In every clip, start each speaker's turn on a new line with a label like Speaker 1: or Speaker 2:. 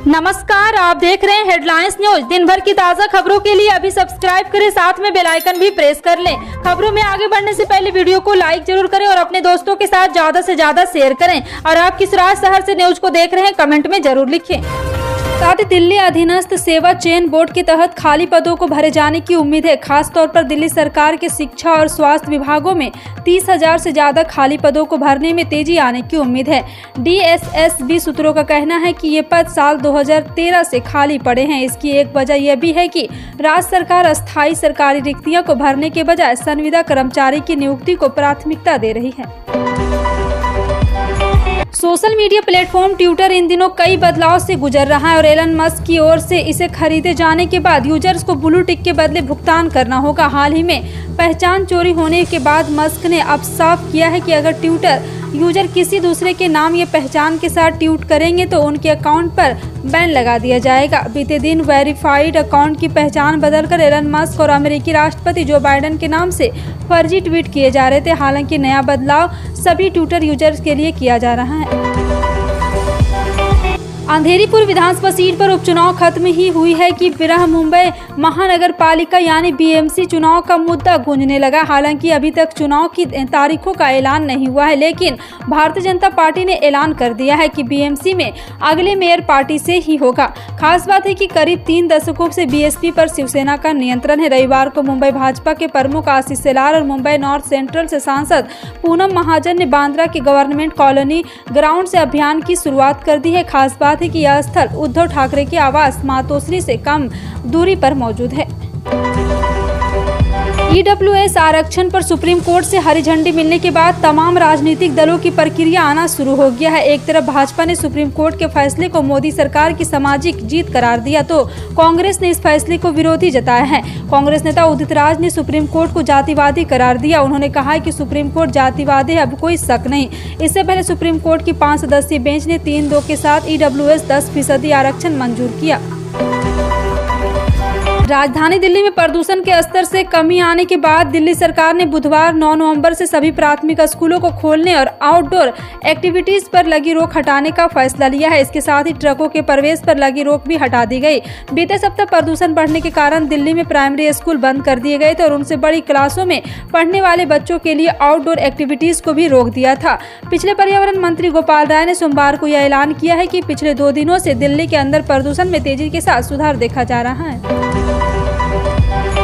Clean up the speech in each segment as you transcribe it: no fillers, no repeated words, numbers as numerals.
Speaker 1: नमस्कार, आप देख रहे हैं हेडलाइंस न्यूज। दिन भर की ताज़ा खबरों के लिए अभी सब्सक्राइब करें, साथ में बेल आइकन भी प्रेस कर लें। खबरों में आगे बढ़ने से पहले वीडियो को लाइक जरूर करें और अपने दोस्तों के साथ ज्यादा से ज्यादा शेयर करें। और आप किस शहर से न्यूज को देख रहे हैं कमेंट में जरूर लिखें। साथ ही दिल्ली अधीनस्थ सेवा चयन बोर्ड के तहत खाली पदों को भरे जाने की उम्मीद है। खासतौर पर दिल्ली सरकार के शिक्षा और स्वास्थ्य विभागों में 30,000 से ज्यादा खाली पदों को भरने में तेजी आने की उम्मीद है। DSSB सूत्रों का कहना है कि ये पद साल 2013 से खाली पड़े हैं। इसकी एक वजह यह भी है कि राज्य सरकार अस्थायी सरकारी रिक्तियों को भरने के बजाय संविदा कर्मचारी की नियुक्ति को प्राथमिकता दे रही है। सोशल मीडिया प्लेटफॉर्म ट्विटर इन दिनों कई बदलाव से गुजर रहा है और एलन मस्क की ओर से इसे खरीदे जाने के बाद यूजर्स को ब्लू टिक के बदले भुगतान करना होगा। हाल ही में पहचान चोरी होने के बाद मस्क ने अब साफ किया है कि अगर ट्विटर यूजर किसी दूसरे के नाम या पहचान के साथ ट्वीट करेंगे तो उनके अकाउंट पर बैन लगा दिया जाएगा। बीते दिन वेरीफाइड अकाउंट की पहचान बदलकर एलन मस्क और अमेरिकी राष्ट्रपति जो बाइडेन के नाम से फर्जी ट्वीट किए जा रहे थे। हालांकि नया बदलाव सभी ट्विटर यूजर्स के लिए किया जा रहा है। अंधेरीपुर विधानसभा सीट पर उपचुनाव खत्म ही हुई है कि बृहमुंबई महानगर पालिका यानी BMC चुनाव का मुद्दा गूंजने लगा। हालांकि अभी तक चुनाव की तारीखों का ऐलान नहीं हुआ है, लेकिन भारतीय जनता पार्टी ने ऐलान कर दिया है कि BMC में अगले मेयर पार्टी से ही होगा। खास बात है कि करीब 3 दशकों से BSP पर शिवसेना का नियंत्रण है। रविवार को मुंबई भाजपा के प्रमुख आशीष शेलार और मुंबई नॉर्थ सेंट्रल से सांसद पूनम महाजन ने बांद्रा के गवर्नमेंट कॉलोनी ग्राउंड से अभियान की शुरुआत कर दी है। खास बात है कि यह स्थल उद्धव ठाकरे के आवास मातोश्री से कम दूरी पर मौजूद है। EWS आरक्षण पर सुप्रीम कोर्ट से हरी झंडी मिलने के बाद तमाम राजनीतिक दलों की प्रक्रिया आना शुरू हो गया है। एक तरफ भाजपा ने सुप्रीम कोर्ट के फैसले को मोदी सरकार की सामाजिक जीत करार दिया तो कांग्रेस ने इस फैसले को विरोधी जताया है। कांग्रेस नेता उदित राज ने सुप्रीम कोर्ट को जातिवादी करार दिया। उन्होंने कहा है कि सुप्रीम कोर्ट जातिवादी है, अब कोई शक नहीं। इससे पहले सुप्रीम कोर्ट की 5 सदस्यीय बेंच ने 3-2 के साथ EWS 10% आरक्षण मंजूर किया। राजधानी दिल्ली में प्रदूषण के स्तर से कमी आने के बाद दिल्ली सरकार ने बुधवार 9 नवंबर से सभी प्राथमिक स्कूलों को खोलने और आउटडोर एक्टिविटीज पर लगी रोक हटाने का फैसला लिया है। इसके साथ ही ट्रकों के प्रवेश पर लगी रोक भी हटा दी गई। बीते सप्ताह प्रदूषण बढ़ने के कारण दिल्ली में प्राइमरी स्कूल बंद कर दिए गए थे और उनसे बड़ी क्लासों में पढ़ने वाले बच्चों के लिए आउटडोर एक्टिविटीज को भी रोक दिया था। पिछले पर्यावरण मंत्री गोपाल राय ने सोमवार को यह ऐलान किया है कि पिछले 2 दिनों से दिल्ली के अंदर प्रदूषण में तेजी के साथ सुधार देखा जा रहा है।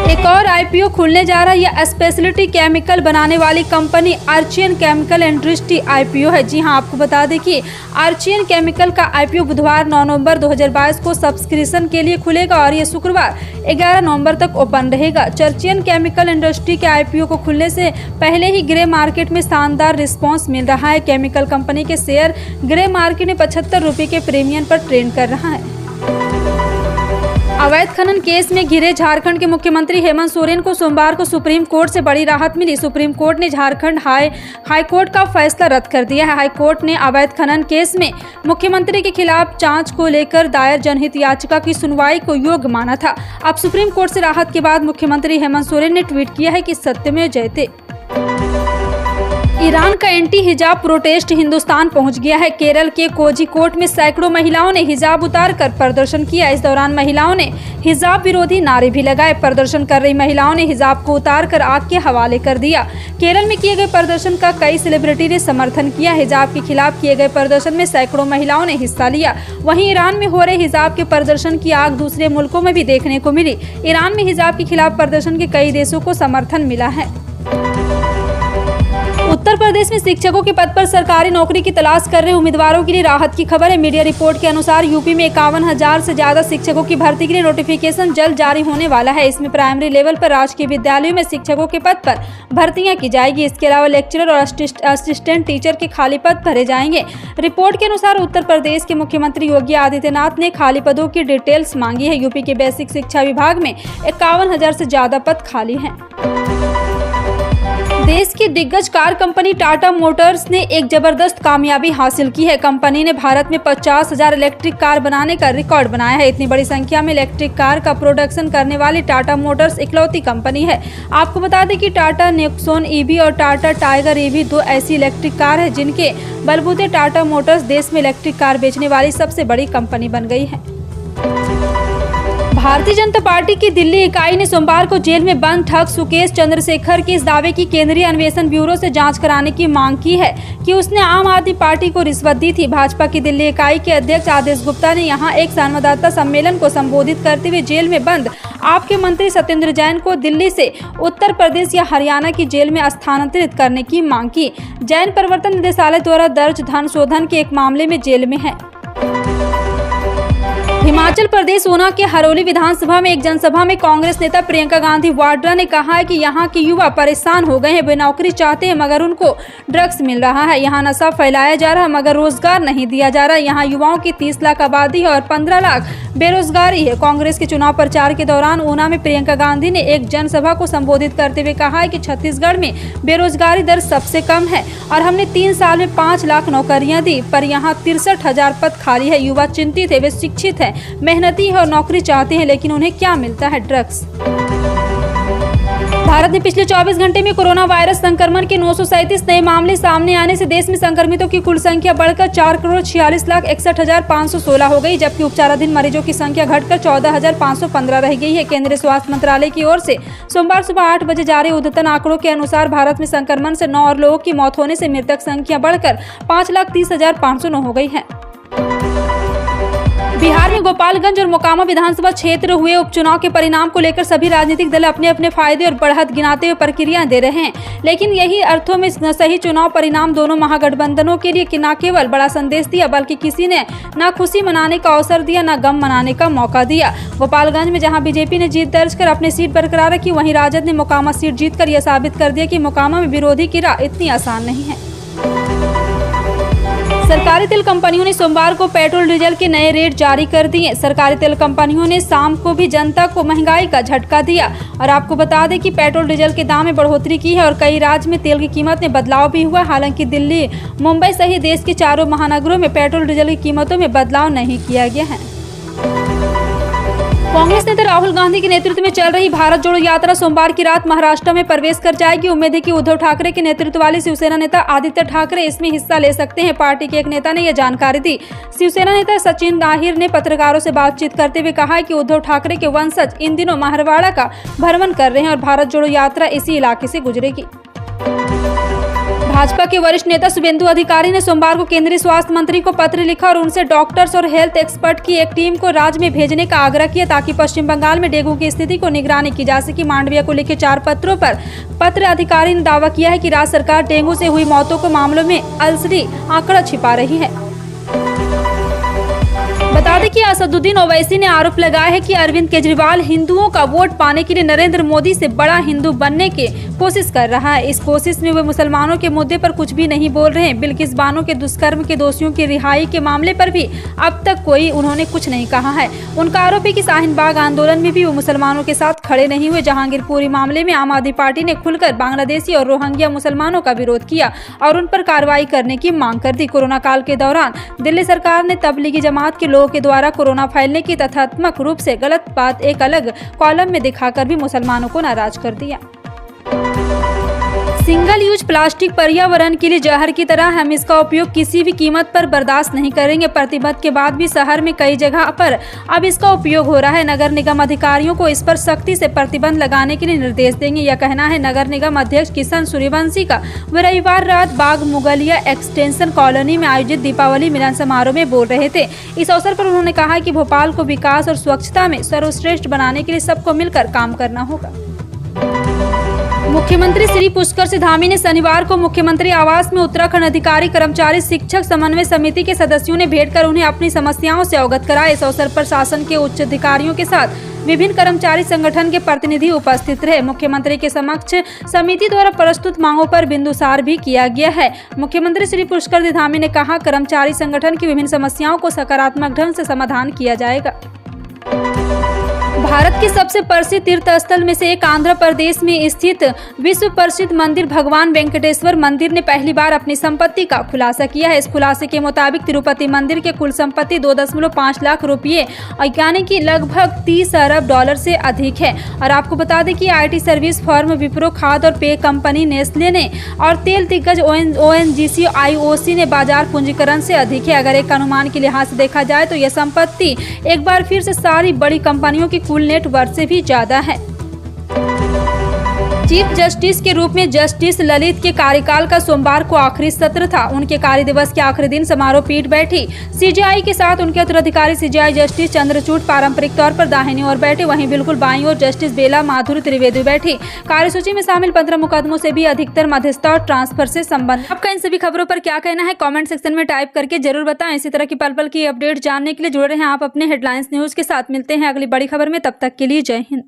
Speaker 1: एक और IPO खुलने जा रहा है। यह स्पेशलिटी केमिकल बनाने वाली कंपनी अर्चियन केमिकल इंडस्ट्री IPO है। जी हां, आपको बता दें कि अर्चियन केमिकल का IPO बुधवार 9 नवंबर 2022 को सब्सक्रिप्शन के लिए खुलेगा और यह शुक्रवार 11 नवंबर तक ओपन रहेगा। अर्चियन केमिकल इंडस्ट्री के IPO को खुलने से पहले ही ग्रे मार्केट में शानदार रिस्पॉन्स मिल रहा है। केमिकल कंपनी के शेयर ग्रे मार्केट में 75 रुपये के प्रीमियम पर ट्रेड कर रहा है। अवैध खनन केस में घिरे झारखंड के मुख्यमंत्री हेमंत सोरेन को सोमवार को सुप्रीम कोर्ट से बड़ी राहत मिली। सुप्रीम कोर्ट ने झारखंड हाई कोर्ट का फैसला रद्द कर दिया है। हाई कोर्ट ने अवैध खनन केस में मुख्यमंत्री के खिलाफ जांच को लेकर दायर जनहित याचिका की सुनवाई को योग्य माना था। अब सुप्रीम कोर्ट से राहत के बाद मुख्यमंत्री हेमंत सोरेन ने ट्वीट किया है कि सत्यमेव जयते। ईरान का एंटी हिजाब प्रोटेस्ट हिंदुस्तान पहुंच गया है। केरल के कोझिकोड में सैकड़ों महिलाओं ने हिजाब उतारकर प्रदर्शन किया। इस दौरान महिलाओं ने हिजाब विरोधी नारे भी लगाए। प्रदर्शन कर रही महिलाओं ने हिजाब को उतारकर आग के हवाले कर दिया। केरल में किए गए प्रदर्शन का कई सेलिब्रिटी ने समर्थन किया। हिजाब के खिलाफ किए गए प्रदर्शन में सैकड़ों महिलाओं ने हिस्सा लिया। वहीं ईरान में हो रहे हिजाब के प्रदर्शन की आग दूसरे मुल्कों में भी देखने को मिली। ईरान में हिजाब के खिलाफ प्रदर्शन के कई देशों को समर्थन मिला है। उत्तर प्रदेश में शिक्षकों के पद पर सरकारी नौकरी की तलाश कर रहे उम्मीदवारों के लिए राहत की खबर है। मीडिया रिपोर्ट के अनुसार यूपी में 51,000 से ज्यादा शिक्षकों की भर्ती के लिए नोटिफिकेशन जल्द जारी होने वाला है। इसमें प्राइमरी लेवल पर राजकीय विद्यालयों में शिक्षकों के पद पर भर्तियां की जाएगी। इसके अलावा लेक्चरर और असिस्टेंट टीचर के खाली पद भरे जाएंगे। रिपोर्ट के अनुसार उत्तर प्रदेश के मुख्यमंत्री योगी आदित्यनाथ ने खाली पदों की डिटेल्स मांगी है। यूपी के बेसिक शिक्षा विभाग में 51,000 से ज्यादा पद खाली हैं। देश की दिग्गज कार कंपनी टाटा मोटर्स ने एक जबरदस्त कामयाबी हासिल की है। कंपनी ने भारत में 50,000 इलेक्ट्रिक कार बनाने का रिकॉर्ड बनाया है। इतनी बड़ी संख्या में इलेक्ट्रिक कार का प्रोडक्शन करने वाली टाटा मोटर्स इकलौती कंपनी है। आपको बता दें कि टाटा नेक्सॉन EV और टाटा टाइगर EV 2 ऐसी इलेक्ट्रिक कार है जिनके बलबूते टाटा मोटर्स देश में इलेक्ट्रिक कार बेचने वाली सबसे बड़ी कंपनी बन गई है। भारतीय जनता पार्टी की दिल्ली इकाई ने सोमवार को जेल में बंद ठग सुकेश चंद्रशेखर के इस दावे की केंद्रीय अन्वेषण ब्यूरो से जांच कराने की मांग की है कि उसने आम आदमी पार्टी को रिश्वत दी थी। भाजपा की दिल्ली इकाई के अध्यक्ष आदेश गुप्ता ने यहां एक संवाददाता सम्मेलन को संबोधित करते हुए जेल में बंद आपके मंत्री सत्येंद्र जैन को दिल्ली से उत्तर प्रदेश या हरियाणा की जेल में स्थानांतरित करने की मांग की। जैन प्रवर्तन निदेशालय द्वारा दर्ज धन शोधन के एक मामले में जेल में है। हिमाचल प्रदेश ऊना के हरोली विधानसभा में एक जनसभा में कांग्रेस नेता प्रियंका गांधी वाड्रा ने कहा है कि यहां के युवा परेशान हो गए हैं। वे नौकरी चाहते हैं मगर उनको ड्रग्स मिल रहा है। यहां नशा फैलाया जा रहा है मगर रोजगार नहीं दिया जा रहा है। यहां युवाओं की 30 लाख आबादी है और 15 लाख बेरोजगारी है। कांग्रेस के चुनाव प्रचार के दौरान ऊना में प्रियंका गांधी ने एक जनसभा को संबोधित करते हुए कहा है कि छत्तीसगढ़ में बेरोजगारी दर सबसे कम है और हमने 3 साल में 5 लाख नौकरियां दी, पर यहाँ 63,000 पद खाली है। युवा चिंतित है, वे शिक्षित है, मेहनती है और नौकरी चाहते हैं, लेकिन उन्हें क्या मिलता है? ड्रग्स। भारत में पिछले 24 घंटे में कोरोना वायरस संक्रमण के 937 नए मामले सामने आने से देश में संक्रमितों की कुल संख्या बढ़कर 4,46,61,516 हो गई, जबकि उपचाराधीन मरीजों की संख्या घटकर 14,515 रह गई है। केंद्रीय स्वास्थ्य मंत्रालय की ओर से सोमवार सुबह 8 बजे जारी उद्यतन आंकड़ों के अनुसार भारत में संक्रमण से 9 और लोगों की मौत होने से मृतक संख्या बढ़कर 5,30,509 हो गई है। बिहार में गोपालगंज और मोकामा विधानसभा क्षेत्र हुए उपचुनाव के परिणाम को लेकर सभी राजनीतिक दल अपने अपने फायदे और बढ़त गिनाते हुए प्रक्रियाएं दे रहे हैं, लेकिन यही अर्थों में सही चुनाव परिणाम दोनों महागठबंधनों के लिए न केवल बड़ा संदेश दिया बल्कि किसी ने न खुशी मनाने का अवसर दिया न गम मनाने का मौका दिया। गोपालगंज में जहां बीजेपी ने जीत दर्ज कर अपनी सीट बरकरार रखी, वहीं राजद ने मोकामा सीट जीतकर यह साबित कर दिया कि मोकामा में विरोधी की राह इतनी आसान नहीं है। सरकारी तेल कंपनियों ने सोमवार को पेट्रोल डीजल के नए रेट जारी कर दिए। सरकारी तेल कंपनियों ने शाम को भी जनता को महंगाई का झटका दिया और आपको बता दें कि पेट्रोल डीजल के दाम में बढ़ोतरी की है और कई राज्य में तेल की कीमत में बदलाव भी हुआ। हालांकि दिल्ली, मुंबई सहित देश के चारों महानगरों में पेट्रोल डीजल की कीमतों में बदलाव नहीं किया गया है। कांग्रेस नेता राहुल गांधी के नेतृत्व में चल रही भारत जोड़ो यात्रा सोमवार की रात महाराष्ट्र में प्रवेश कर जाएगी। उम्मीद है कि उद्धव ठाकरे के नेतृत्व वाली शिवसेना नेता आदित्य ठाकरे इसमें हिस्सा ले सकते हैं। पार्टी के एक नेता ने यह जानकारी दी। शिवसेना नेता सचिन दाहिर ने पत्रकारों से बातचीत करते हुए कहा कि उद्धव ठाकरे के वंशज इन दिनों मारवाड़ा का भ्रमण कर रहे हैं और भारत जोड़ो यात्रा इसी इलाके से गुजरेगी। भाजपा के वरिष्ठ नेता शुभेंदु अधिकारी ने सोमवार को केंद्रीय स्वास्थ्य मंत्री को पत्र लिखा और उनसे डॉक्टर्स और हेल्थ एक्सपर्ट की एक टीम को राज्य में भेजने का आग्रह किया ताकि पश्चिम बंगाल में डेंगू की स्थिति को निगरानी की जा सके। मांडविया को लिखे 4 पत्रों पर पत्र अधिकारी ने दावा किया है कि राज्य सरकार डेंगू से हुई मौतों के मामलों में अलसरी आंकड़ा छिपा रही है। बता दें कि असदुद्दीन ओवैसी ने आरोप लगाया है कि अरविंद केजरीवाल हिंदुओं का वोट पाने के लिए नरेंद्र मोदी से बड़ा हिंदू बनने की कोशिश कर रहा है। इस कोशिश में वे मुसलमानों के मुद्दे पर कुछ भी नहीं बोल रहे हैं। बिल्किस बानो के दुष्कर्म के दोषियों की रिहाई के मामले पर भी अब तक उन्होंने कुछ नहीं कहा है। उनका आरोप है कि शाहीन बाग आंदोलन में भी वो मुसलमानों के साथ खड़े नहीं हुए। जहांगीरपुरी मामले में आम आदमी पार्टी ने खुलकर बांग्लादेशी और रोहिंग्या मुसलमानों का विरोध किया और उन पर कार्रवाई करने की मांग कर दी। कोरोना काल के दौरान दिल्ली सरकार ने तबलीगी जमात के लोगों के द्वारा कोरोना फैलने की तथ्यात्मक रूप से गलत बात एक अलग कॉलम में दिखाकर भी मुसलमानों को नाराज कर दिया। सिंगल यूज प्लास्टिक पर्यावरण के लिए जहर की तरह, हम इसका उपयोग किसी भी कीमत पर बर्दाश्त नहीं करेंगे। प्रतिबंध के बाद भी शहर में कई जगह पर अब इसका उपयोग हो रहा है। नगर निगम अधिकारियों को इस पर सख्ती से प्रतिबंध लगाने के लिए निर्देश देंगे। यह कहना है नगर निगम अध्यक्ष किशन सूर्यवंशी का। वे रविवार रात बाग मुगलिया एक्सटेंशन कॉलोनी में आयोजित दीपावली मिलन समारोह में बोल रहे थे। इस अवसर पर उन्होंने कहा कि भोपाल को विकास और स्वच्छता में सर्वश्रेष्ठ बनाने के लिए सबको मिलकर काम करना होगा। मुख्यमंत्री श्री पुष्कर सिंह धामी ने शनिवार को मुख्यमंत्री आवास में उत्तराखंड अधिकारी कर्मचारी शिक्षक समन्वय समिति के सदस्यों ने भेंट कर उन्हें अपनी समस्याओं से अवगत कराया। इस अवसर पर शासन के उच्च अधिकारियों के साथ विभिन्न कर्मचारी संगठन के प्रतिनिधि उपस्थित रहे। मुख्यमंत्री के समक्ष समिति द्वारा प्रस्तुत मांगों पर बिंदुसार भी किया गया है। मुख्यमंत्री श्री पुष्कर सिंह धामी ने कहा, कर्मचारी संगठन की विभिन्न समस्याओं को सकारात्मक ढंग से समाधान किया जाएगा। भारत के सबसे प्रसिद्ध तीर्थ स्थल में से एक आंध्र प्रदेश में स्थित विश्व प्रसिद्ध मंदिर भगवान वेंकटेश्वर मंदिर ने पहली बार अपनी संपत्ति का खुलासा किया है। इस खुलासे के मुताबिक तिरुपति मंदिर के कुल संपत्ति 2.5 लाख रुपये यानी कि लगभग 30 अरब डॉलर से अधिक है। और आपको बता दें कि IT सर्विस फर्म विप्रो, खाद और पेय कंपनी नेस्ले ने और तेल दिग्गज ONGC IOC ने बाजार पूंजीकरण से अधिक है। अगर एक अनुमान के लिहाज से देखा जाए तो यह संपत्ति एक बार फिर से सारी बड़ी कंपनियों की कुल नेटवर्थ से भी ज्यादा है। चीफ जस्टिस के रूप में जस्टिस ललित के कार्यकाल का सोमवार को आखिरी सत्र था। उनके कार्य दिवस के आखिरी दिन समारोह पीठ बैठी। CJI के साथ उनके उत्तराधिकारी CJI जस्टिस चंद्रचूड़ पारंपरिक तौर पर दाहिनी ओर बैठे, वहीं बिल्कुल बाईं ओर जस्टिस बेला माधुरी त्रिवेदी बैठी। कार्यसूची में शामिल 15 मुकदमों से भी अधिकतर मध्यस्थता और ट्रांसफर से संबंध। आपका इन सभी खबरों पर क्या कहना है कॉमेंट सेक्शन में टाइप करके जरूर बताएं। इसी तरह की पल पल की अपडेट जानने के लिए जुड़े रहें आप अपने हेडलाइंस न्यूज के साथ। मिलते हैं अगली बड़ी खबर में, तब तक के लिए जय हिंद।